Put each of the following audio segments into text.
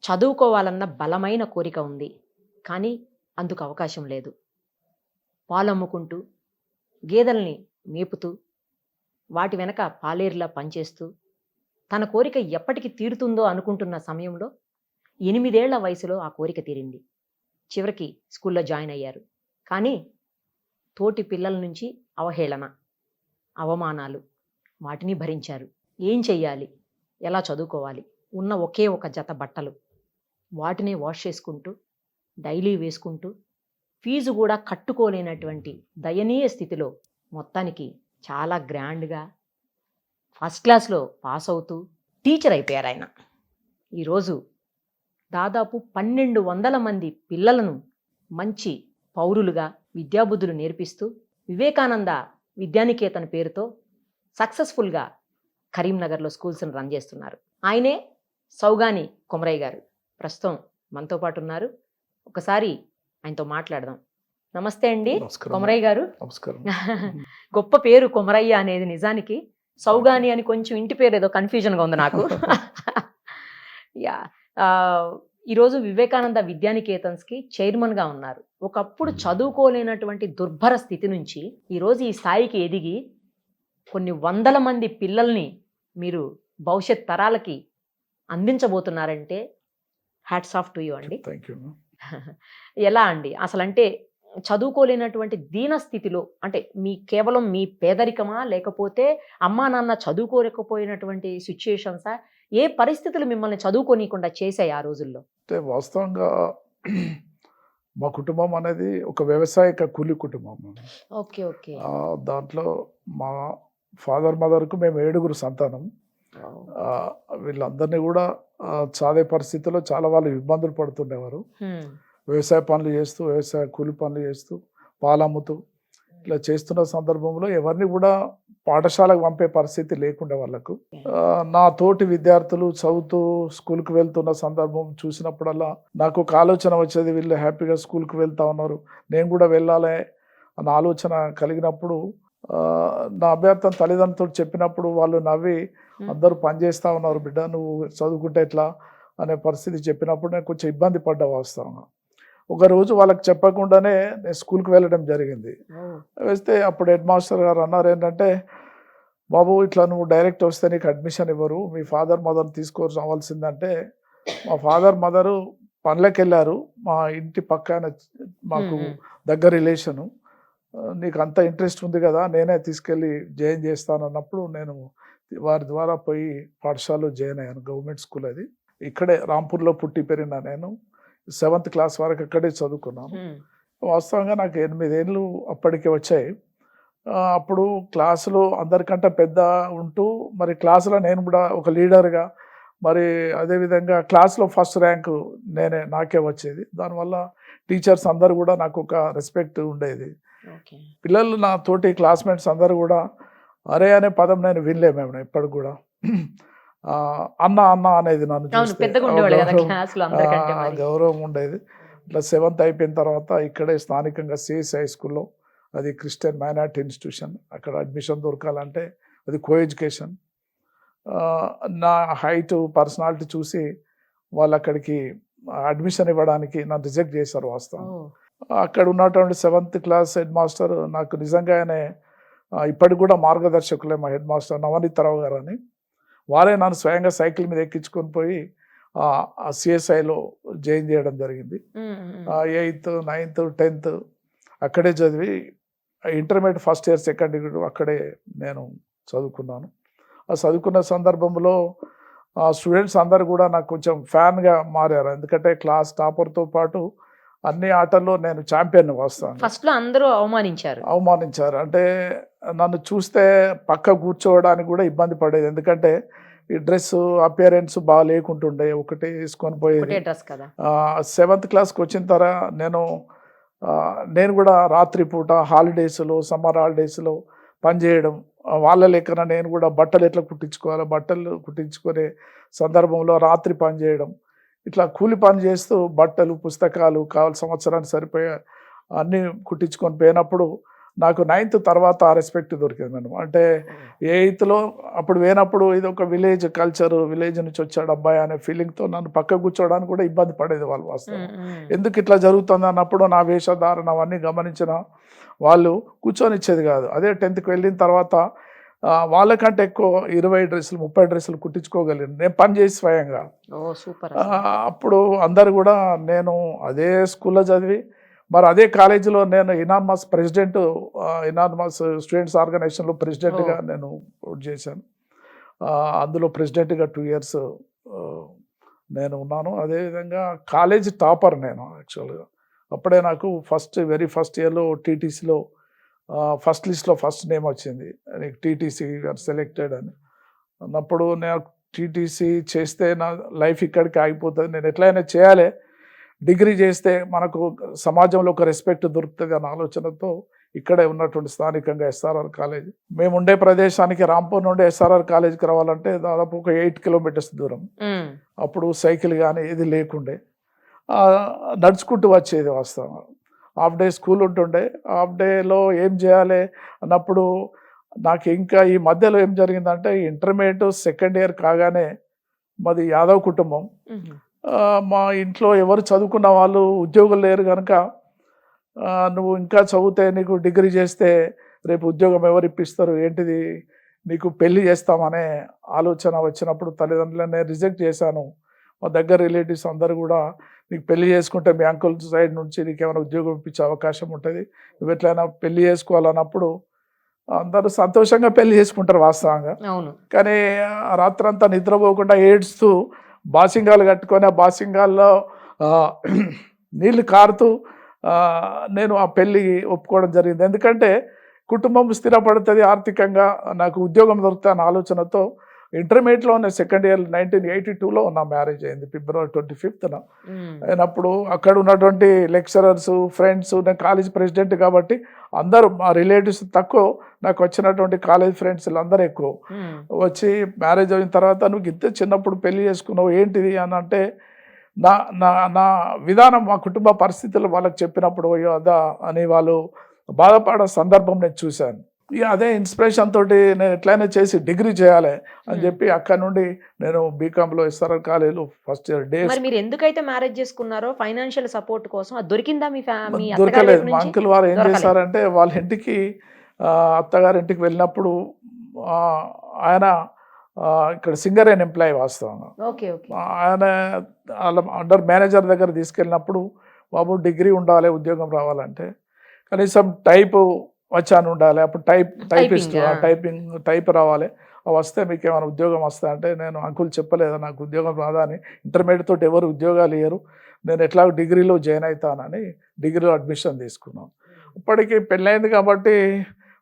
చదువుకోవాలన్న బలమైన కోరిక ఉంది. కానీ అందుకు అవకాశం లేదు. పాలమ్ముకుంటూ, గేదెల్ని మేపుతూ, వాటి వెనక పాలేరులా పనిచేస్తూ, తన కోరిక ఎప్పటికి తీరుతుందో అనుకుంటున్న సమయంలో 8 ఏళ్ల వయసులో ఆ కోరిక తీరింది. చివరికి స్కూల్లో జాయిన్ అయ్యారు. కానీ తోటి పిల్లల నుంచి అవహేళన, అవమానాలు వాటిని భరించారు. ఏం చెయ్యాలి? ఎలా చదువుకోవాలి? ఉన్న ఒకే ఒక జత బట్టలు. వాటినే వాష్ చేసుకుంటూ, డైలీ వేసుకుంటూ, ఫీజు కూడా కట్టుకోలేనటువంటి దయనీయ స్థితిలో మొత్తానికి చాలా గ్రాండ్‌గా ఫస్ట్ క్లాస్‌లో పాస్ అవుతూ టీచర్ అయిపోయారు ఆయన. ఈరోజు దాదాపు 1200 మంది పిల్లలను మంచి పౌరులుగా విద్యాబుద్ధులు నేర్పిస్తూ వివేకానంద విద్యానికేతన్ పేరుతో సక్సెస్ఫుల్‌గా కరీంనగర్‌లో స్కూల్స్‌ని రన్ చేస్తున్నారు. ఆయనే సౌగాని కొమరయ్య గారు. ప్రస్తుతం మనతో పాటు ఉన్నారు. ఒకసారి ఆయనతో మాట్లాడదాం. నమస్తే అండి కొమరయ్య గారు. నమస్కారం. గొప్ప పేరు కొమరయ్య అనేది. నిజానికి సౌగాని అని కొంచెం ఇంటి పేరు ఏదో కన్ఫ్యూజన్గా ఉంది నాకు. యా ఈరోజు వివేకానంద విద్యానికేతన్స్కి చైర్మన్గా ఉన్నారు. ఒకప్పుడు చదువుకోలేనటువంటి దుర్భర స్థితి నుంచి ఈరోజు ఈ స్థాయికి ఎదిగి కొన్ని వందల మంది పిల్లల్ని మీరు భవిష్యత్ తరాలకి అందించబోతున్నారంటే హ్యాట్స్ ఆఫ్ టు యూ అండి. Thank you. ఎలా అండి అసలు? అంటే చదువుకోలేనటువంటి దీన స్థితిలో అంటే కేవలం మీ పేదరికమా, లేకపోతే అమ్మా నాన్న చదువుకోలేకపోయినటువంటి సిచ్యుయేషన్సా? ఏ పరిస్థితులు మిమ్మల్ని చదువుకోనీయకుండా చేశాయి ఆ రోజుల్లో? అంటే వాస్తవంగా మా కుటుంబం అనేది ఒక వ్యవసాయక కూలి కుటుంబం. Okay okay. దాంట్లో మా ఫాదర్ మదర్కు మేము 7 సంతానం. వీళ్ళందరినీ కూడా చదివే పరిస్థితుల్లో చాలా వాళ్ళు ఇబ్బందులు పడుతుండేవారు. వ్యవసాయ పనులు చేస్తూ, వ్యవసాయ కూలి పనులు చేస్తూ, పాలమ్ముతూ ఇట్లా చేస్తున్న సందర్భంలో ఎవరిని కూడా పాఠశాలకు పంపే పరిస్థితి లేకుండా వాళ్ళకు. నా తోటి విద్యార్థులు చదువుతూ స్కూల్కి వెళ్తున్న సందర్భం చూసినప్పుడల్లా నాకు ఒక ఆలోచన వచ్చేది, వీళ్ళు హ్యాపీగా స్కూల్కి వెళ్తా ఉన్నారు, నేను కూడా వెళ్ళాలి అన్న ఆలోచన కలిగినప్పుడు నా అభ్యర్థన తల్లిదండ్రులతో చెప్పినప్పుడు వాళ్ళు నవ్వి, అందరూ పనిచేస్తూ ఉన్నారు బిడ్డ, నువ్వు చదువుకుంటే ఎట్లా అనే పరిస్థితి చెప్పినప్పుడు నేను కొంచెం ఇబ్బంది పడ్డా వాస్తవంగా. ఒకరోజు వాళ్ళకి చెప్పకుండానే నేను స్కూల్కి వెళ్ళడం జరిగింది. వేస్తే అప్పుడు హెడ్ మాస్టర్ గారు అన్నారు ఏంటంటే, బాబు ఇట్లా నువ్వు డైరెక్ట్ వస్తే నీకు అడ్మిషన్ ఇవ్వరు, మీ ఫాదర్ మదర్ తీసుకొని రావాల్సిందంటే, మా ఫాదర్ మదరు పనులకు వెళ్ళారు, మా ఇంటి పక్కన మాకు దగ్గర రిలేషను, నీకు అంత ఇంట్రెస్ట్ ఉంది కదా నేనే తీసుకెళ్ళి జాయిన్ చేస్తాను అన్నప్పుడు నేను వారి ద్వారా పోయి పాఠశాలలో జాయిన్ అయ్యాను. గవర్నమెంట్ స్కూల్ అది. ఇక్కడే రాంపూర్లో పుట్టి పెరిగిన నేను 7th క్లాస్ వరకు అక్కడే చదువుకున్నాను. వాస్తవంగా నాకు 8 ఏళ్ళు అప్పటికే వచ్చాయి. అప్పుడు క్లాసులో అందరికంటే పెద్ద ఉంటూ మరి క్లాసులో నేను కూడా ఒక లీడర్గా, మరి అదేవిధంగా క్లాస్లో ఫస్ట్ ర్యాంకు నాకే వచ్చేది. దానివల్ల టీచర్స్ అందరు కూడా నాకు ఒక రెస్పెక్ట్ ఉండేది. పిల్లలు నా తోటి క్లాస్మేట్స్ అందరు కూడా అరే అనే పదం నేను వినలేము ఎప్పటికి కూడా. అన్న అన్న అనేది నన్ను చూస్తే గౌరవం ఉండేది. ఇట్లా 7th అయిపోయిన తర్వాత ఇక్కడే స్థానికంగా సిఎస్ హై స్కూల్లో, అది క్రిస్టియన్ మైనారిటీ ఇన్స్టిట్యూషన్, అక్కడ అడ్మిషన్ దొరకాలంటే అది కో ఎడ్యుకేషన్. నా హైట్ పర్సనాలిటీ చూసి వాళ్ళు అక్కడికి అడ్మిషన్ ఇవ్వడానికి నన్ను రిజెక్ట్ చేశారు వాస్తవం. అక్కడ ఉన్నటువంటి 7th క్లాస్ హెడ్ మాస్టర్ నాకు నిజంగానే ఇప్పటికి కూడా మార్గదర్శకులే. మా హెడ్ మాస్టర్ నవనీత్ రావు గారు అని, వారే నన్ను స్వయంగా సైకిల్ మీద ఎక్కించుకొని పోయి సిఎస్ఐలో జాయిన్ చేయడం జరిగింది. 8th, 9th, 10th అక్కడే చదివి intermediate first year second year అక్కడే నేను చదువుకున్నాను. ఆ చదువుకున్న సందర్భంలో స్టూడెంట్స్ అందరు కూడా నాకు కొంచెం ఫ్యాన్గా మారారు. ఎందుకంటే క్లాస్ టాపర్తో పాటు అన్ని ఆటల్లో నేను ఛాంపియన్ వస్తాను. ఫస్ట్లో అందరూ అవమానించారు. అంటే నన్ను చూస్తే పక్క కూర్చోవడానికి కూడా ఇబ్బంది పడేది. ఎందుకంటే ఈ డ్రెస్ అపియరెన్స్ బాగా లేకుంటుండే, ఒకటి వేసుకొని పోయేది. 7th క్లాస్కి వచ్చిన తర్వాత నేను కూడా రాత్రి పూట హాలిడేస్లో, సమ్మర్ హాలిడేస్లో పనిచేయడం, వాళ్ళ లెక్కన నేను కూడా బట్టలు ఎట్లా కుట్టించుకోవాలో బట్టలు కుట్టించుకునే సందర్భంలో రాత్రి పని చేయడం, ఇట్లా కూలి పని చేస్తూ బట్టలు పుస్తకాలు కావాలి సంవత్సరానికి సరిపోయే అన్నీ కుట్టించుకొని పోయినప్పుడు నాకు 9th తర్వాత ఆ రెస్పెక్ట్ దొరికింది మేడం. అంటే 8thలో అప్పుడు పోయినప్పుడు ఇది ఒక విలేజ్ కల్చర్, విలేజ్ నుంచి వచ్చాడు అబ్బాయి అనే ఫీలింగ్తో నన్ను పక్క కూర్చోవడానికి కూడా ఇబ్బంది పడేది వాళ్ళు వాస్తవం. ఎందుకు ఇట్లా జరుగుతుంది అన్నప్పుడు నా వేషధారణ అవన్నీ గమనించిన వాళ్ళు కూర్చొనిచ్చేది కాదు. అదే 10thకి వెళ్ళిన తర్వాత వాళ్ళకంటే ఎక్కువ 20 డ్రెస్సులు 30 డ్రెస్సులు కుట్టించుకోగలిగాను నేను పని చేసి స్వయంగా. సూపర్. అప్పుడు అందరు కూడా నేను అదే స్కూల్లో చదివి మరి అదే కాలేజీలో నేను ఇనానమస్ ప్రెసిడెంట్, ఇనానమస్ స్టూడెంట్స్ ఆర్గనైజేషన్లో ప్రెసిడెంట్గా నేను చేశాను. అందులో ప్రెసిడెంట్గా 2 years నేను ఉన్నాను. అదేవిధంగా కాలేజ్ టాపర్ నేను యాక్చువల్గా. అప్పుడే నాకు వెరీ ఫస్ట్ ఇయర్లో టీటీసీలో ఫస్ట్ లిస్ట్లో ఫస్ట్ నేమ్ వచ్చింది. టీటీసీ సెలెక్టెడ్ అని అన్నప్పుడు నేను టీటీసీ చేస్తే నా లైఫ్ ఇక్కడికి ఆగిపోతుంది, నేను ఎట్లయినా చేయాలి, డిగ్రీ చేస్తే మనకు సమాజంలో ఒక రెస్పెక్ట్ దొరుకుతుంది అన్న ఆలోచనతో ఇక్కడే ఉన్నటువంటి స్థానికంగా ఎస్ఆర్ఆర్ కాలేజ్, మేము ఉండే ప్రదేశానికి రాంపూర్ నుండి ఎస్ఆర్ఆర్ కాలేజ్కి రావాలంటే దాదాపు ఒక 8 kilometers దూరం. అప్పుడు సైకిల్ కానీ ఏది లేకుండే, నడుచుకుంటూ వచ్చేది వాస్తవం. హాఫ్ డే స్కూల్ ఉంటుండే, హాఫ్ డేలో ఏం చేయాలి అన్నప్పుడు నాకు ఇంకా ఈ మధ్యలో ఏం జరిగిందంటే ఇంటర్మీడియట్ సెకండ్ ఇయర్ కాగానే మాది యాదవ్ కుటుంబం, మా ఇంట్లో ఎవరు చదువుకున్న వాళ్ళు ఉద్యోగులు లేరు కనుక నువ్వు ఇంకా చదివితే నీకు డిగ్రీ చేస్తే రేపు ఉద్యోగం ఎవరు ఇప్పిస్తారు, ఏంటిది నీకు పెళ్లి చేస్తామనే ఆలోచన వచ్చినప్పుడు తల్లిదండ్రులనే రిజెక్ట్ చేశాను. మా దగ్గర రిలేటివ్స్ అందరు కూడా నీకు పెళ్లి చేసుకుంటే మీ అంకుల్ సైడ్ నుంచి నీకు ఏమైనా ఉద్యోగం ఇప్పించే అవకాశం ఉంటుంది, నువ్వు ఎట్లయినా పెళ్లి చేసుకోవాలన్నప్పుడు అందరూ సంతోషంగా పెళ్లి చేసుకుంటారు వాస్తవంగా. కానీ రాత్రంతా నిద్రపోకుండా ఏడ్స్తూ బాసింగాలు కట్టుకొని ఆ బాసింగాల్లో నీళ్లు కారుతూ నేను ఆ పెళ్ళి ఒప్పుకోవడం జరిగింది. ఎందుకంటే కుటుంబం స్థిరపడుతుంది, ఆర్థికంగా నాకు ఉద్యోగం దొరుకుతుంది అన్న ఆలోచనతో ఇంటర్మీడియట్లో నేను సెకండ్ ఇయర్ 1982లో నా మ్యారేజ్ అయింది February 25th. అయినప్పుడు అక్కడ ఉన్నటువంటి లెక్చరర్స్, ఫ్రెండ్స్, నేను కాలేజ్ ప్రెసిడెంట్ కాబట్టి అందరూ మా రిలేటివ్స్ తక్కువ, నాకు వచ్చినటువంటి కాలేజ్ ఫ్రెండ్స్ అందరూ ఎక్కువ వచ్చి మ్యారేజ్ అయిన తర్వాత నువ్వు ఇంత చిన్నప్పుడు పెళ్లి చేసుకున్నావు ఏంటిది అని అంటే నా నా నా విధానం మా కుటుంబ పరిస్థితులు వాళ్ళకి చెప్పినప్పుడు అయ్యో అదా అని వాళ్ళు బాధపడే సందర్భం నేను చూశాను. ఇక అదే ఇన్స్పిరేషన్ తోటి నేను ఎట్లయినా చేసి డిగ్రీ చేయాలి అని చెప్పి అక్కడ నుండి నేను బీకామ్లో ఎస్ఆర్ఆర్ కాలేజీలో ఫస్ట్ ఇయర్ డే. మీరు ఎందుకైతే మ్యారేజ్ చేసుకున్నారో ఫైనాన్షియల్ సపోర్ట్ కోసం అది దొరికిందా? మీ దొరకలేదు. మా అంకుల్ వారు ఏం చేశారంటే వాళ్ళ ఇంటికి అత్తగారింటికి వెళ్ళినప్పుడు ఆయన ఇక్కడ సింగర్ అండ్ ఎంప్లాయీ వాస్తవంగా, ఆయన వాళ్ళ అండర్ మేనేజర్ దగ్గర తీసుకెళ్ళినప్పుడు బాబు డిగ్రీ ఉండాలి ఉద్యోగం రావాలంటే కనీసం టైపు వచ్చాను ఉండాలి, అప్పుడు టైపిస్ట్ టైప్ రావాలి, అవి వస్తే మీకు ఏమైనా ఉద్యోగం వస్తా అంటే నేను అంకుల్ చెప్పలేదా నాకు ఉద్యోగం రాదా అని, ఇంటర్మీడియట్ తోటి ఎవరు ఉద్యోగాలు ఇయ్యరు, నేను ఎట్లా డిగ్రీలో జాయిన్ అవుతానని డిగ్రీలో అడ్మిషన్ తీసుకున్నాను. ఇప్పటికీ పెళ్ళైంది కాబట్టి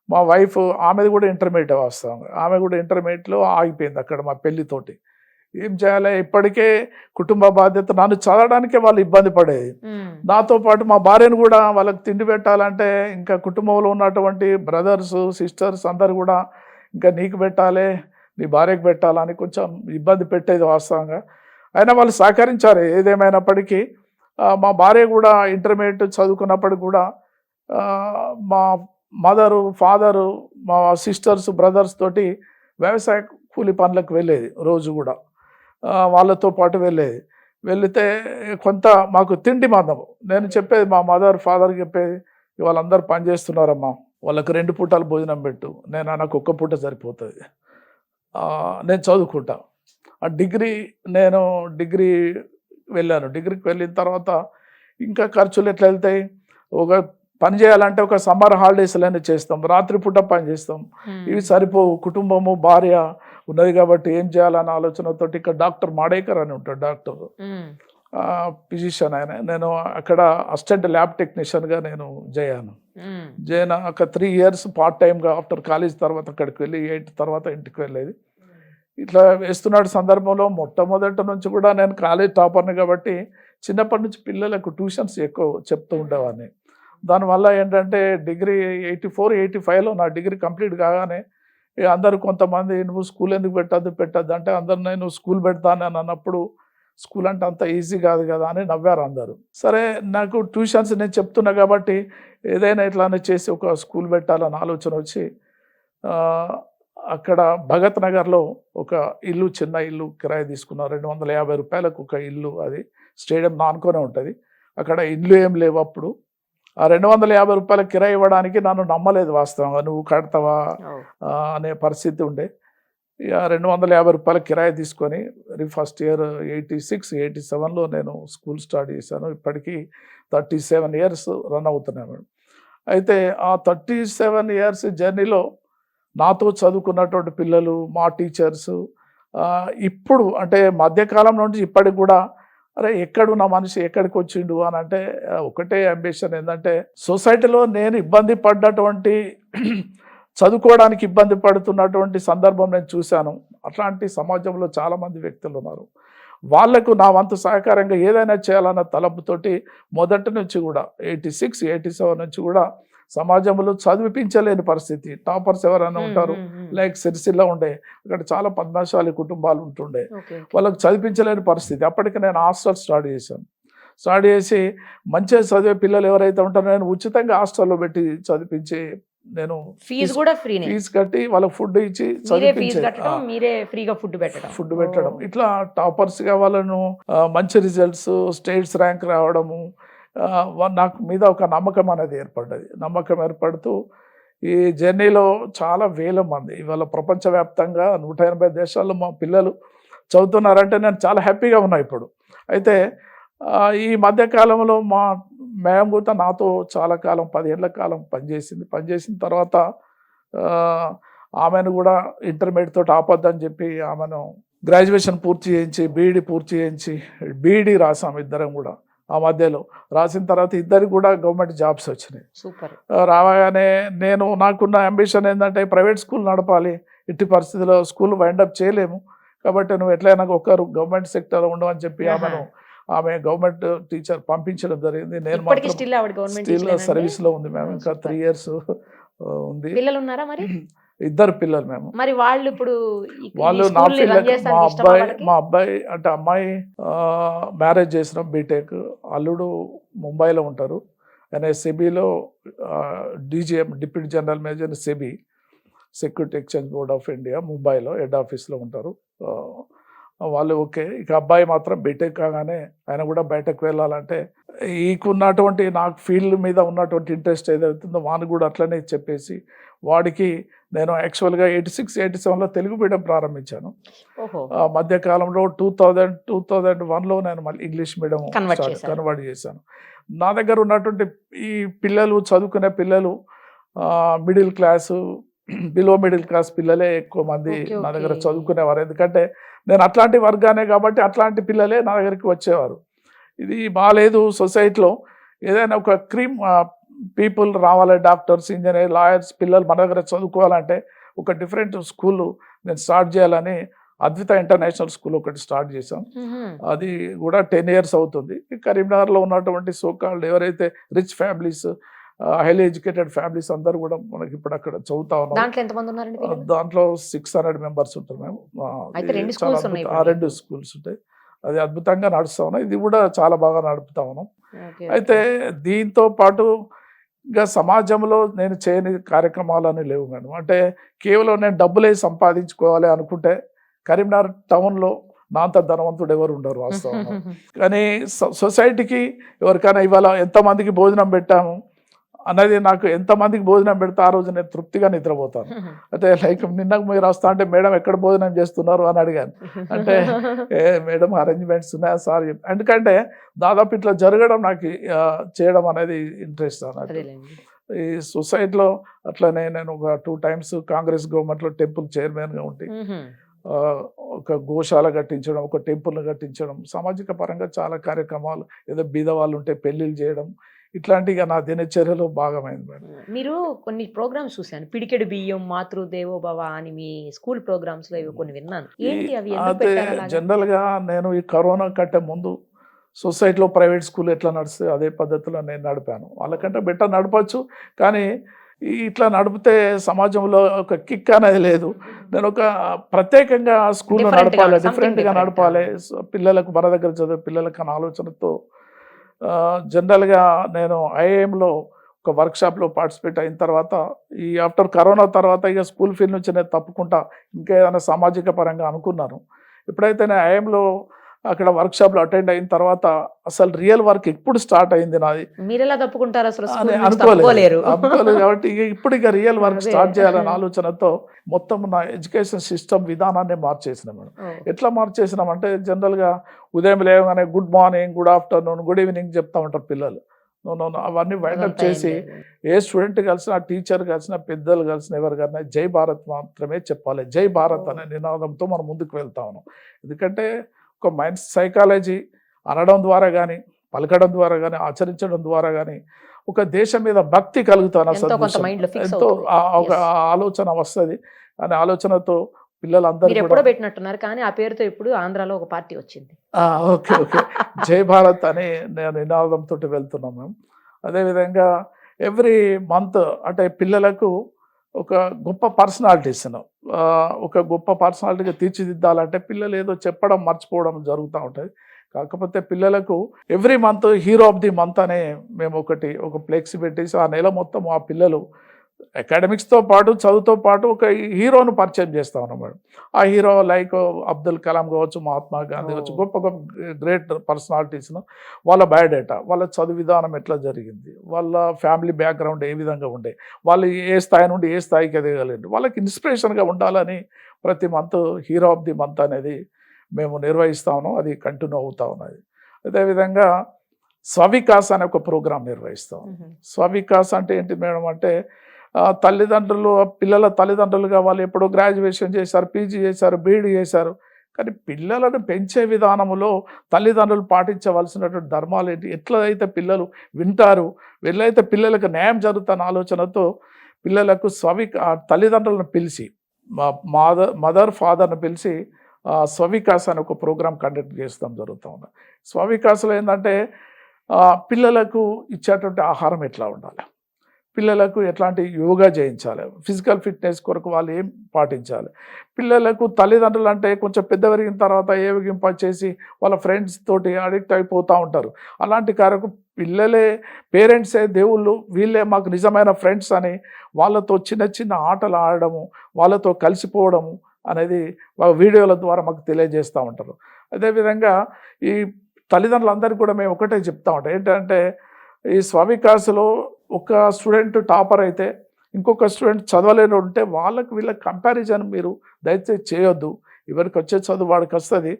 మా వైఫ్ ఆమెది కూడా ఇంటర్మీడియట్ వస్తాం, ఆమె కూడా ఇంటర్మీడియట్లో ఆగిపోయింది అక్కడ మా పెళ్ళితోటి. ఏం చేయాలి, ఇప్పటికే కుటుంబ బాధ్యత, నన్ను చదవడానికే వాళ్ళు ఇబ్బంది పడేది, నాతో పాటు మా భార్యను కూడా వాళ్ళకి తిండి పెట్టాలంటే ఇంకా కుటుంబంలో ఉన్నటువంటి బ్రదర్స్ సిస్టర్స్ అందరు కూడా ఇంకా నీకు పెట్టాలి నీ భార్యకు పెట్టాలని కొంచెం ఇబ్బంది పెట్టేది వాస్తవంగా. అయినా వాళ్ళు సహకరించారు ఏదేమైనప్పటికీ. మా భార్య కూడా ఇంటర్మీడియట్ చదువుకున్నప్పటికి కూడా మా మదరు ఫాదరు మా సిస్టర్స్ బ్రదర్స్ తోటి వ్యవసాయ కూలి పనులకు వెళ్ళేది, రోజు కూడా వాళ్ళతో పాటు వెళితే కొంత మాకు తిండి మందము. నేను చెప్పేది మా మదర్ ఫాదర్కి చెప్పేది, వాళ్ళందరూ పని చేస్తున్నారమ్మా, వాళ్ళకి 2 పూటలు భోజనం పెట్టు, నాకు 1 పూట సరిపోతుంది, నేను చదువుకుంటా. ఆ నేను డిగ్రీ వెళ్ళాను. డిగ్రీకి వెళ్ళిన తర్వాత ఇంకా ఖర్చులు ఎట్లా వెళ్తాయి, ఒక పని చేయాలంటే ఒక సమ్మర్ హాలిడేస్లోనే చేస్తాం, రాత్రిపూట పని చేస్తాం, ఇవి సరిపోవు, కుటుంబము భార్య ఉన్నది కాబట్టి ఏం చేయాలన్న ఆలోచనతో ఇక్కడ డాక్టర్ మాడేకర్ అని ఉంటాడు, డాక్టర్ ఫిజిషియన్ ఆయన, నేను అక్కడ అసిస్టెంట్ ల్యాబ్ టెక్నీషియన్గా నేను జాయిన్ ఒక 3 years పార్ట్ టైమ్గా ఆఫ్టర్ కాలేజ్ తర్వాత అక్కడికి వెళ్ళి 8 తర్వాత ఇంటికి వెళ్ళేది. ఇట్లా వేస్తున్న సందర్భంలో మొట్టమొదటి నుంచి కూడా నేను కాలేజ్ టాపర్ని కాబట్టి చిన్నప్పటి నుంచి పిల్లలకు ట్యూషన్స్ ఎక్కువ చెప్తూ ఉండేవాడిని. దానివల్ల ఏంటంటే డిగ్రీ 84-85లో నా డిగ్రీ కంప్లీట్ కాగానే అందరూ కొంతమంది నువ్వు స్కూల్ ఎందుకు పెట్టద్దు అంటే అందరు నేను స్కూల్ పెడతాను అని అన్నప్పుడు స్కూల్ అంటే అంత ఈజీ కాదు కదా అని నవ్వారు అందరూ. సరే నాకు ట్యూషన్స్ నేను చెప్తున్నా కాబట్టి ఏదైనా ఇట్లానే చేసి ఒక స్కూల్ పెట్టాలని ఆలోచన వచ్చి అక్కడ భగత్ నగర్లో ఒక ఇల్లు, చిన్న ఇల్లు కిరాయి తీసుకున్నా. 250 రూపాయలకు ఒక ఇల్లు, అది స్టేడియం ఆనుకొనే ఉంటుంది. అక్కడ ఇల్లు ఏం లేవు అప్పుడు. ఆ 250 రూపాయల కిరాయి ఇవ్వడానికి నన్ను నమ్మలేదు వాస్తవంగా. నువ్వు కడతావా అనే పరిస్థితి ఉండే. ఇక 250 రూపాయల కిరాయి తీసుకొని ఫస్ట్ ఇయర్ 86, 87లో నేను స్కూల్ స్టార్ట్ చేశాను. ఇప్పటికీ 37 ఇయర్స్ రన్ అవుతున్నాను మేడం. అయితే ఆ 37 ఇయర్స్ జర్నీలో నాతో చదువుకున్నటువంటి పిల్లలు, మా టీచర్స్ ఇప్పుడు అంటే మధ్యకాలం నుండి ఇప్పటికి కూడా అరే ఎక్కడు నా మనిషి ఎక్కడికి వచ్చిండు అని అంటే ఒకటే అంబిషన్ ఏంటంటే సొసైటీలో నేను ఇబ్బంది పడ్డటువంటి చదువుకోవడానికి ఇబ్బంది పడుతున్నటువంటి సందర్భం నేను చూశాను. అట్లాంటి సమాజంలో చాలామంది వ్యక్తులు ఉన్నారు. వాళ్లకు నా వంతు సహకారంగా ఏదైనా చేయాలన్న తలంపుతోటి మొదటి నుంచి కూడా 86, 87 నుంచి కూడా సమాజంలో చదివిపించలేని పరిస్థితి. టాపర్స్ ఎవరైనా ఉంటారు, లైక్ సిరిసిల్ల ఉండే, అక్కడ చాలా పద్మశాలి కుటుంబాలు ఉంటుండే, వాళ్ళకి చదివించలేని పరిస్థితి. అప్పటికి నేను హాస్టల్ స్టార్ట్ చేశాను. స్టార్ట్ చేసి మంచిగా చదివే పిల్లలు ఎవరైతే ఉంటారో నేను ఉచితంగా హాస్టల్లో పెట్టి చదివించి నేను ఫీజు కట్టి వాళ్ళకి ఫుడ్ ఇచ్చి ఫుడ్ పెట్టడం, ఇట్లా టాపర్స్గా వాళ్ళను మంచి రిజల్ట్స్, స్టేట్స్ ర్యాంక్ రావడము, నాకు మీద ఒక నమ్మకం అనేది ఏర్పడ్డది. నమ్మకం ఏర్పడుతూ ఈ జర్నీలో చాలా వేల మంది ఇవాళ ప్రపంచవ్యాప్తంగా 180 దేశాల్లో మా పిల్లలు చదువుతున్నారంటే నేను చాలా హ్యాపీగా ఉన్నా ఇప్పుడు. అయితే ఈ మధ్యకాలంలో మేము కూడా నాతో చాలా కాలం 10 ఏళ్ల కాలం పనిచేసిన తర్వాత ఆమెను కూడా ఇంటర్మీడియట్ తోటి ఆపొద్దని చెప్పి ఆమెను గ్రాడ్యుయేషన్ పూర్తి చేయించి బీఈడి పూర్తి చేయించి బీఈడి రాసాం ఇద్దరం కూడా. ఆ మధ్యలో రాసిన తర్వాత ఇద్దరికి కూడా గవర్నమెంట్ జాబ్స్ వచ్చినాయి. సూపర్. రాగానే నాకున్న అంబిషన్ ఏంటంటే ప్రైవేట్ స్కూల్ నడపాలి, ఇట్టి పరిస్థితుల్లో స్కూల్ వైండప్ చేయలేము కాబట్టి నువ్వు ఎట్లయినా ఒకరు గవర్నమెంట్ సెక్టర్ ఉండవని చెప్పి ఆమె గవర్నమెంట్ టీచర్ పంపించడం జరిగింది. నేను మాత్రం స్టిల్ సర్వీస్లో ఉంది మేము, ఇంకా 3 ఇయర్స్ ఉంది. ఇద్దరు పిల్లలు మేము. మరి వాళ్ళు ఇప్పుడు నా పిల్లలు మా అబ్బాయి అంటే అమ్మాయి మ్యారేజ్ చేసిన బీటెక్, అల్లుడు ముంబైలో ఉంటారు. ఆయన సెబీలో DGM deputy general manager SEBI, security exchange board of India ముంబైలో హెడ్ ఆఫీస్లో ఉంటారు. వాళ్ళు ఓకే. ఇక అబ్బాయి మాత్రం బీటెక్ కాగానే ఆయన కూడా బయటకు వెళ్ళాలంటే ఈకున్నటువంటి నాకు ఫీల్డ్ మీద ఉన్నటువంటి ఇంట్రెస్ట్ ఏదైతుందో వాడిని కూడా అట్లనే చెప్పేసి వాడికి నేను యాక్చువల్గా 86, 87లో తెలుగు మీడియం ప్రారంభించాను. మధ్యకాలంలో 2001లో నేను మళ్ళీ ఇంగ్లీష్ మీడియం కన్వర్ట్ చేశాను. నా దగ్గర ఉన్నటువంటి ఈ పిల్లలు చదువుకునే పిల్లలు middle class, below middle class పిల్లలే ఎక్కువ మంది నా దగ్గర చదువుకునేవారు. ఎందుకంటే నేను అట్లాంటి వర్గానే కాబట్టి అట్లాంటి పిల్లలే నా దగ్గరికి వచ్చేవారు. ఇది బాగాలేదు సొసైటీలో, ఏదైనా ఒక పీపుల్ రావాలి, డాక్టర్స్, ఇంజనీర్, లాయర్స్ పిల్లలు మన దగ్గర చదువుకోవాలంటే ఒక డిఫరెంట్ స్కూల్ నేను స్టార్ట్ చేయాలని అద్విత ఇంటర్నేషనల్ స్కూల్ ఒకటి స్టార్ట్ చేశాం. అది కూడా 10 ఇయర్స్ అవుతుంది. కరీంనగర్లో ఉన్నటువంటి సోకాల్డ్ ఎవరైతే rich families, highly educated families అందరూ కూడా మనకి ఇప్పుడు అక్కడ చదువుతా ఉన్నాం. దాంట్లో 600 మెంబర్స్ ఉంటారు మేము. 2 స్కూల్స్ ఉంటాయి. అది అద్భుతంగా నడుస్తా ఉన్నాం. ఇది కూడా చాలా బాగా నడుపుతా ఉన్నాం. అయితే దీంతో పాటు ఇంకా సమాజంలో నేను చేయని కార్యక్రమాలని లేవు మేడం. అంటే కేవలం నేను డబ్బులే సంపాదించుకోవాలి అనుకుంటే కరీంనగర్ టౌన్లో నా అంత ధనవంతుడు ఎవరు ఉండరు వాస్తవంగా. కానీ సొసైటీకి ఎవరికైనా ఇవాళ ఎంతమందికి భోజనం పెట్టాము అన్నది, నాకు ఎంతమందికి భోజనం పెడితే ఆ రోజు నేను తృప్తిగా నిద్రపోతాను. అయితే లైక్ నిన్న మీరు వస్తా అంటే మేడం ఎక్కడ భోజనం చేస్తున్నారు అని అడిగాను. అంటే మేడం అరేంజ్మెంట్స్ ఉన్నాయా సార్. ఎందుకంటే దాదాపు ఇట్లా జరగడం నాకు చేయడం అనేది ఇంట్రెస్ట్ అన్నట్టు. ఈ సొసైటీలో అట్లనే నేను ఒక 2 times కాంగ్రెస్ గవర్నమెంట్లో టెంపుల్ చైర్మన్గా ఉండి ఒక గోశాల కట్టించడం, ఒక టెంపుల్ని కట్టించడం, సామాజిక పరంగా చాలా కార్యక్రమాలు, ఏదో బీద వాళ్ళు ఉంటే పెళ్ళిళ్ళు చేయడం, ఇట్లాంటిగా నా దినచర్యలో భాగమైంది మేడం. మీరు కొన్ని ప్రోగ్రామ్స్ చూశాను, పిడికెడు బియ్యం, మాతృదేవోభవ అని మీ స్కూల్ ప్రోగ్రామ్స్ లో కొన్ని విన్నాను. అయితే జనరల్గా నేను ఈ కరోనా కంటే ముందు సొసైటీలో ప్రైవేట్ స్కూల్ ఎట్లా నడిస్తే అదే పద్ధతిలో నేను నడిపాను. వాళ్ళకంటే బెటర్ నడపచ్చు, కానీ ఇట్లా నడిపితే సమాజంలో ఒక కిక్ అనేది లేదు. నేను ఒక ప్రత్యేకంగా స్కూల్లో Different గా, నడపాలి, something డిఫరెంట్గా different. నడపాలి, పిల్లలకు మన దగ్గర చదివే పిల్లలకు అనే ఆలోచనతో జనరల్గా నేను ఐఐఎంలో ఒక వర్క్షాప్లో పార్టిసిపేట్ అయిన తర్వాత ఈ ఆఫ్టర్ కరోనా తర్వాత ఇక స్కూల్ ఫీల్డ్ నుంచి నేను తప్పుకుంటా ఇంకేదైనా సామాజిక పరంగా అనుకున్నాను. ఎప్పుడైతే నేను ఐఐఎంలో అక్కడ వర్క్షాప్లో అటెండ్ అయిన తర్వాత అసలు రియల్ వర్క్ ఎప్పుడు స్టార్ట్ అయింది నాది మీరు ఎలా తప్పుకుంటారు అసలు అని స్కూల్ నుంచి అనుకోలేదు తప్పుకోలేరు. కాబట్టి ఇక రియల్ వర్క్ అదే. స్టార్ట్ చేయాలనే ఆలోచనతో మొత్తం నా ఎడ్యుకేషన్ సిస్టమ్ విధానాన్ని మార్చేసిన మేడం. ఓ, ఎట్లా మార్చేసినామంటే జనరల్గా ఉదయం లేవగానే good morning, good afternoon, good evening చెప్తా ఉంటారు పిల్లలు. అవన్నీ వైండప్ అదంతా ఏం చేసి లేదు. ఏ స్టూడెంట్ కలిసినా, టీచర్ కలిసినా, పెద్దలు కలిసినా, ఎవరు కలిసినా జై భారత్ మాత్రమే చెప్పాలి. జై భారత్ అనే నినాదంతో మనం ముందుకు వెళ్తా ఉన్నాం. ఎందుకంటే ఒక మైండ్ సైకాలజీ అనడం ద్వారా కానీ, పలకడం ద్వారా కానీ, ఆచరించడం ద్వారా కానీ ఒక దేశం మీద భక్తి కలుగుతాను. ఎంతో కొంత mind లో fix ఎంతో అవుతుంది. ఒక Yes. ఆలోచన వస్తుంది అనే ఆలోచనతో పిల్లలందరూ మీరు కూడా ఎప్పుడో పెట్టినట్టున్నారు కానీ ఆ పేరుతో ఇప్పుడు ఆంధ్రాలో ఒక పార్టీ వచ్చింది. ఓకే ఓకే జై భారత్ అని నేను నినాదంతో వెళ్తున్నాం మేము. అదేవిధంగా ఎవ్రీ మంత్ అంటే పిల్లలకు ఒక గొప్ప పర్సనాలిటీస్ను ఒక గొప్ప పర్సనాలిటీగా తీర్చిదిద్దాలంటే పిల్లలు ఏదో చెప్పడం మర్చిపోవడం జరుగుతూ ఉంటుంది. కాకపోతే పిల్లలకు every month hero of the month అనే మేము ఒక ఫ్లెక్స్ పెట్టేసి ఆ నెల మొత్తం ఆ పిల్లలు అకాడమిక్స్తో పాటు చదువుతో పాటు ఒక హీరోను పరిచయం చేస్తా ఉన్నాం మేడం. ఆ హీరో లైక్ అబ్దుల్ కలాం కావచ్చు, మహాత్మా గాంధీ కావచ్చు, Oh. గొప్ప గొప్ప గ్రేట్ పర్సనాలిటీస్ను వాళ్ళ బయోడేటా, వాళ్ళ చదువు విధానం ఎట్లా జరిగింది, వాళ్ళ ఫ్యామిలీ బ్యాక్గ్రౌండ్ ఏ విధంగా ఉండే, వాళ్ళు ఏ స్థాయి నుండి ఏ స్థాయికి ఎదగలేదు, వాళ్ళకి ఇన్స్పిరేషన్గా ఉండాలని ప్రతి month hero of the month అనేది మేము నిర్వహిస్తా ఉన్నాం. అది కంటిన్యూ అవుతా ఉన్నది. అదేవిధంగా స్వవికాస్ అనే ఒక ప్రోగ్రాం నిర్వహిస్తాం. స్వవికాస్ అంటే ఏంటి మేడం అంటే తల్లిదండ్రులు పిల్లల తల్లిదండ్రులుగా వాళ్ళు ఎప్పుడో గ్రాడ్యుయేషన్ చేశారు, పీజీ చేశారు, బీఈడీ చేశారు. కానీ పిల్లలను పెంచే విధానంలో తల్లిదండ్రులు పాటించవలసినటువంటి ధర్మాలు ఏంటి, ఎట్లయితే పిల్లలు వింటారు, వెళ్ళైతే పిల్లలకు న్యాయం జరుగుతున్న ఆలోచనతో పిల్లలకు తల్లిదండ్రులను పిలిచి మదర్ ఫాదర్ని పిలిచి స్వవికాస్ అనే ఒక ప్రోగ్రాం కండక్ట్ చేస్తాం జరుగుతూ ఉంది. స్వవికాస్లో ఏంటంటే పిల్లలకు ఇచ్చేటువంటి ఆహారం ఎట్లా ఉండాలి, పిల్లలకు ఎట్లాంటి యోగా చేయించాలి, ఫిజికల్ ఫిట్నెస్ కొరకు వాళ్ళు ఏం పాటించాలి, పిల్లలకు తల్లిదండ్రులు అంటే కొంచెం పెద్ద పెరిగిన తర్వాత ఏవిగింప చేసి వాళ్ళ ఫ్రెండ్స్ తోటి అడిక్ట్ అయిపోతూ ఉంటారు. అలాంటి కారకు పిల్లలే పేరెంట్సే దేవుళ్ళు, వీళ్ళే మాకు నిజమైన ఫ్రెండ్స్ అని వాళ్ళతో చిన్న చిన్న ఆటలు ఆడడము, వాళ్ళతో కలిసిపోవడము అనేది వీడియోల ద్వారా మాకు తెలియజేస్తూ ఉంటారు. అదేవిధంగా ఈ తల్లిదండ్రులందరికీ కూడా మేము ఒకటే చెప్తా ఉంటాం, ఏంటంటే ఈ స్వవికాస్లో ఒక స్టూడెంట్ టాపర్ అయితే ఇంకొక స్టూడెంట్ చదవలేని ఉంటే వీళ్ళకి కంపారిజన్ మీరు దయచేసి చేయొద్దు. ఎవరికి వచ్చే చదువు వాడికి వస్తుంది,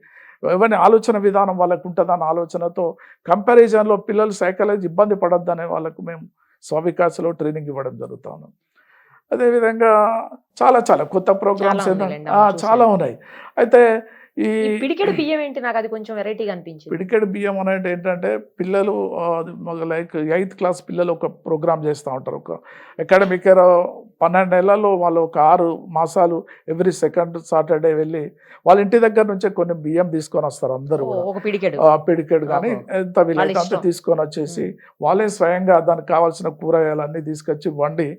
ఎవరిని ఆలోచన విధానం వాళ్ళకు ఉంటుందన్న ఆలోచనతో కంపారిజన్లో పిల్లలు సైకాలజీ ఇబ్బంది పడొద్దనే వాళ్ళకు మేము స్వవికాస్లో ట్రైనింగ్ ఇవ్వడం జరుగుతూ ఉన్నాం. అదేవిధంగా చాలా చాలా కొత్త ప్రోగ్రామ్స్ చాలా ఉన్నాయి. అయితే ఈ పిడికెడు బియ్యం ఏంటి, నాకు అది కొంచెం వెరైటీగా అనిపించింది. పిడికెడు బియ్యం అనేది ఏంటంటే పిల్లలు లైక్ 8th క్లాస్ పిల్లలు ఒక ప్రోగ్రామ్ చేస్తూ ఉంటారు. ఒక అకాడమిక్ ఇయర్ 12 నెలల్లో వాళ్ళు ఒక 6 మాసాలు ఎవ్రీ సెకండ్ సాటర్డే వెళ్ళి వాళ్ళ ఇంటి దగ్గర నుంచే కొన్ని బియ్యం తీసుకొని వస్తారు. అందరూ కూడా ఒక పిడికెడు పిడికెడు కానీ ఎంత వీలైతే అంత తీసుకొని వచ్చేసి వాళ్ళే స్వయంగా దానికి కావాల్సిన కూరగాయలన్నీ తీసుకొచ్చి వండి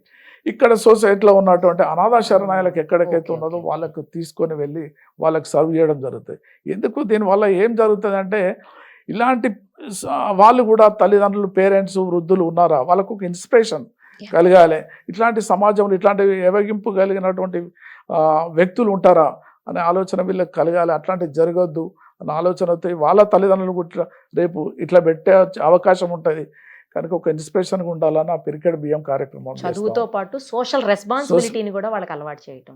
ఇక్కడ సొసైటీలో ఉన్నటువంటి అనాథ శరణాలయాలకు ఎక్కడికైతే ఉన్నదో వాళ్ళకు తీసుకొని వెళ్ళి వాళ్ళకి సర్వ్ చేయడం జరుగుతుంది. ఎందుకు దీనివల్ల ఏం జరుగుతుంది అంటే ఇలాంటి వాళ్ళు కూడా తల్లిదండ్రులు, పేరెంట్స్, వృద్ధులు ఉన్నారా, వాళ్ళకు ఒక ఇన్స్పిరేషన్ కలగాలి, ఇట్లాంటి సమాజంలో ఇట్లాంటి ఎవగింపు కలిగినటువంటి వ్యక్తులు ఉంటారా అనే ఆలోచన వీళ్ళకి కలగాలి. అట్లాంటివి జరగొద్దు అనే ఆలోచనతో వాళ్ళ తల్లిదండ్రులు కూడా రేపు ఇట్లా పెట్టే అవకాశం ఉంటుంది కనుక ఒక ఇన్స్పిరేషన్గా ఉండాలని ఆ పిరికెడు బియ్యం కార్యక్రమం చదువుతో పాటు సోషల్ రెస్పాన్సిబిలిటీని కూడా వాళ్ళకి అలవాటు చేయడం,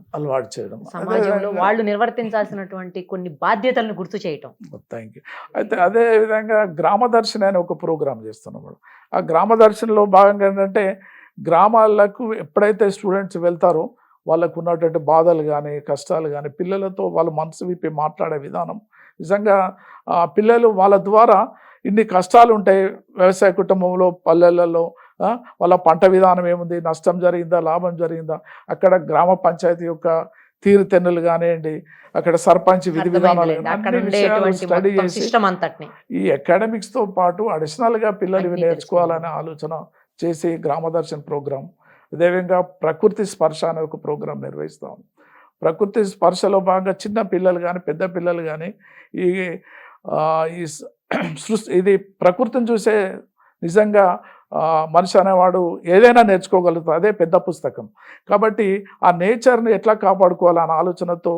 సమాజంలో వాళ్ళు నిర్వర్తించాల్సినటువంటి కొన్ని బాధ్యతలను గుర్తు చేయటం. Thank you. అయితే అదే విధంగా గ్రామదర్శిని అనే ఒక ప్రోగ్రాం చేస్తున్నాం. ఆ గ్రామదర్శినిలో భాగంగా ఏంటంటే గ్రామాలకు ఎప్పుడైతే స్టూడెంట్స్ వెళ్తారో వాళ్ళకు ఉన్నటువంటి బాధలు కానీ కష్టాలు కానీ పిల్లలతో వాళ్ళు మనసు విప్పి మాట్లాడే విధానం నిజంగా పిల్లలు వాళ్ళ ద్వారా ఇన్ని కష్టాలు ఉంటాయి వ్యవసాయ కుటుంబంలో, పల్లెలలో వాళ్ళ పంట విధానం ఏముంది, నష్టం జరిగిందా, లాభం జరిగిందా, అక్కడ గ్రామ పంచాయతీ యొక్క తీరుతెన్నులు కానివ్వండి, అక్కడ సర్పంచ్ విధి విధానాలు స్టడీ చేసి ఈ అకాడమిక్స్తో పాటు అడిషనల్గా పిల్లలు ఇవి నేర్చుకోవాలనే ఆలోచన చేసి గ్రామదర్శన్ ప్రోగ్రాం అదేవిధంగా ప్రకృతి స్పర్శ అనే ఒక ప్రోగ్రాం నిర్వహిస్తాం. ప్రకృతి స్పర్శలో భాగంగా చిన్న పిల్లలు కానీ పెద్ద పిల్లలు కానీ ఈ ఈ ఇది ప్రకృతిని చూసే నిజంగా మనిషి అనేవాడు ఏదైనా నేర్చుకోగలుగుతాడు. అదే పెద్ద పుస్తకం. కాబట్టి ఆ నేచర్ని ఎట్లా కాపాడుకోవాలన్న ఆలోచనతో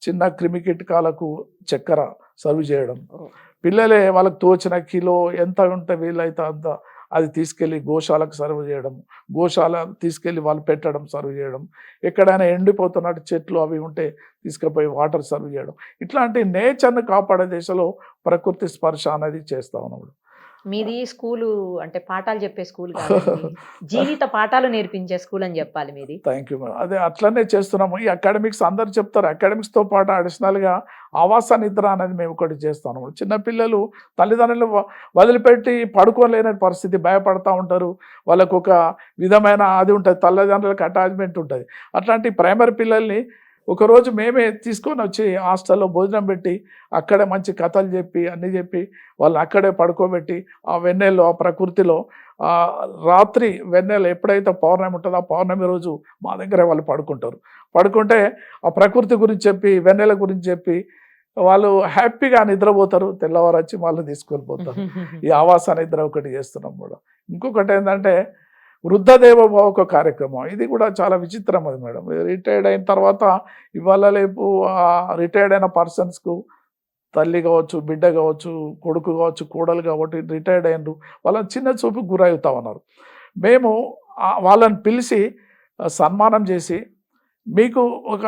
చిన్న క్రిమి కీటకాలకు చక్కెర సర్వ్ చేయడం, పిల్లలే వాళ్ళకి తోచిన కిలో ఎంత ఉంటే వీలైతే అంత అది తీసుకెళ్ళి గోశాలకు సర్వ్ చేయడం, గోశాల తీసుకెళ్ళి వాళ్ళు పెట్టడం, సర్వ్ చేయడం, ఎక్కడైనా ఎండిపోతున్నట్టు చెట్లు అవి ఉంటే తీసుకుపోయి వాటర్ సర్వ్ చేయడం, ఇట్లాంటి నేచర్ని కాపాడే దిశలో ప్రకృతి స్పర్శ అనేది చేస్తా ఉన్నాడు. మీది స్కూలు అంటే పాఠాలు చెప్పే స్కూల్ కాదండి, జీవిత పాఠాలు నేర్పించే స్కూల్ అని చెప్పాలి మీది. Thank you madam. అదే అట్లనే చేస్తున్నాము. ఈ అకాడమిక్స్ అందరు చెప్తారు. అకాడమిక్స్తో పాటు అడిషనల్గా ఆవాస నిద్ర అనేది మేము ఒకటి చేస్తాము. చిన్నపిల్లలు తల్లిదండ్రులు వదిలిపెట్టి పడుకోలేని పరిస్థితి, భయపడతా ఉంటారు. వాళ్ళకు ఒక విధమైన అది ఉంటుంది, తల్లిదండ్రులకు అటాచ్మెంట్ ఉంటుంది. అట్లాంటి ప్రైమరీ పిల్లల్ని ఒకరోజు మేమే తీసుకొని వచ్చి హాస్టల్లో భోజనం పెట్టి అక్కడే మంచి కథలు చెప్పి అన్నీ చెప్పి వాళ్ళని అక్కడే పడుకోబెట్టి ఆ వెన్నెల్లో ఆ ప్రకృతిలో రాత్రి వెన్నెల ఎప్పుడైతే పౌర్ణమి ఉంటుందో ఆ పౌర్ణమి రోజు మా దగ్గరే వాళ్ళు పడుకుంటారు. పడుకుంటే ఆ ప్రకృతి గురించి చెప్పి వెన్నెల గురించి చెప్పి వాళ్ళు హ్యాపీగా నిద్రపోతారు. తెల్లవారు వచ్చి వాళ్ళు తీసుకొని పోతారు. ఈ ఆవాస నిద్ర ఒకటి చేస్తున్నాం కూడా. ఇంకొకటి ఏంటంటే వృద్ధదేవోభవ ఒక కార్యక్రమం. ఇది కూడా చాలా విచిత్రం అది మేడం. రిటైర్డ్ అయిన తర్వాత ఇవాళ రేపు రిటైర్డ్ అయిన పర్సన్స్కు తల్లి కావచ్చు, బిడ్డ కావచ్చు, కొడుకు కావచ్చు, కోడలు కాబట్టి రిటైర్డ్ అయినరు వాళ్ళని చిన్న చూపుకు గురవుతా ఉన్నారు. మేము వాళ్ళని పిలిచి సన్మానం చేసి, మీకు ఒక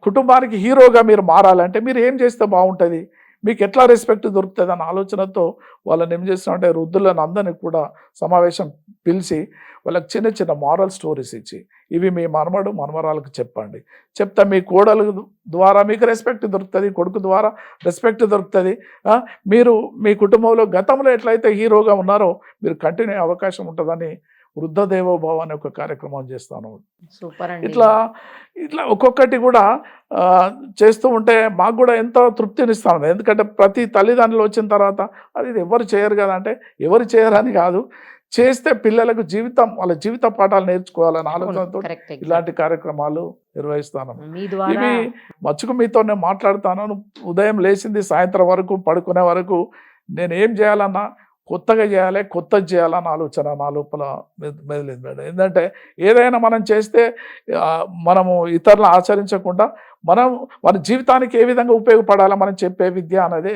కుటుంబానికి హీరోగా మీరు మారాలంటే మీరు ఏం చేస్తే బాగుంటుంది, మీకు ఎట్లా రెస్పెక్ట్ దొరుకుతుంది అన్న ఆలోచనతో వాళ్ళని ఏం చేస్తామంటే వృద్ధులను అందరినీ కూడా సమావేశం పిలిచి వాళ్ళకి చిన్న చిన్న మారల్ స్టోరీస్ ఇచ్చి, ఇవి మీ మనమడు మనమరాలకు చెప్పండి, చెప్తా మీ కోడలు ద్వారా మీకు రెస్పెక్ట్ దొరుకుతుంది, కొడుకు ద్వారా రెస్పెక్ట్ దొరుకుతుంది, మీరు మీ కుటుంబంలో గతంలో ఎట్లయితే హీరోగా ఉన్నారో మీరు కంటిన్యూ అయ్యే అవకాశం ఉంటుందని వృద్ధదేవోభవ అనే ఒక కార్యక్రమం చేస్తాను. సూపర్ అండి. ఇట్లా ఒక్కొక్కటి కూడా చేస్తూ ఉంటే మాకు కూడా ఎంతో తృప్తినిస్తాను. ఎందుకంటే ప్రతి తల్లిదండ్రులు వచ్చిన తర్వాత అది ఎవరు చేయరు కదా అంటే, ఎవరు చేయరని కాదు, చేస్తే పిల్లలకు జీవితం వాళ్ళ జీవిత పాఠాలు నేర్చుకోవాలని ఆలోచనతో ఇలాంటి కార్యక్రమాలు నిర్వహిస్తాను. ఇవి మచ్చుకు మీతో నేను మాట్లాడుతాను. ఉదయం లేచింది సాయంత్రం వరకు పడుకునే వరకు నేను ఏం చేయాలన్నా కొత్తగా చేయాలి, కొత్తది చేయాలన్న ఆలోచన నా లోపల మెదిలింది మేడం. ఏంటంటే ఏదైనా మనం చేస్తే మనము ఇతరులు ఆచరించకుండా మన జీవితానికి ఏ విధంగా ఉపయోగపడాలో మనం చెప్పే విద్య అనేది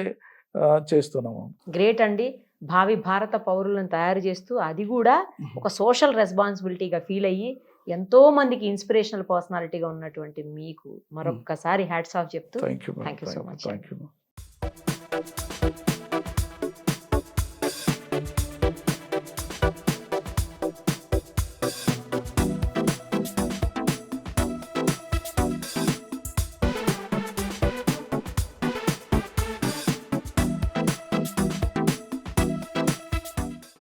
చేస్తున్నాము. గ్రేట్ అండి. భావి భారత పౌరులను తయారు చేస్తూ అది కూడా ఒక సోషల్ రెస్పాన్సిబిలిటీగా ఫీల్ అయ్యి ఎంతో మందికి ఇన్స్పిరేషనల్ పర్సనాలిటీగా ఉన్నటువంటి మీకు మరొక్కసారి హ్యాట్స్ ఆఫ్ చెప్తూ థ్యాంక్ యూ సో మచ్.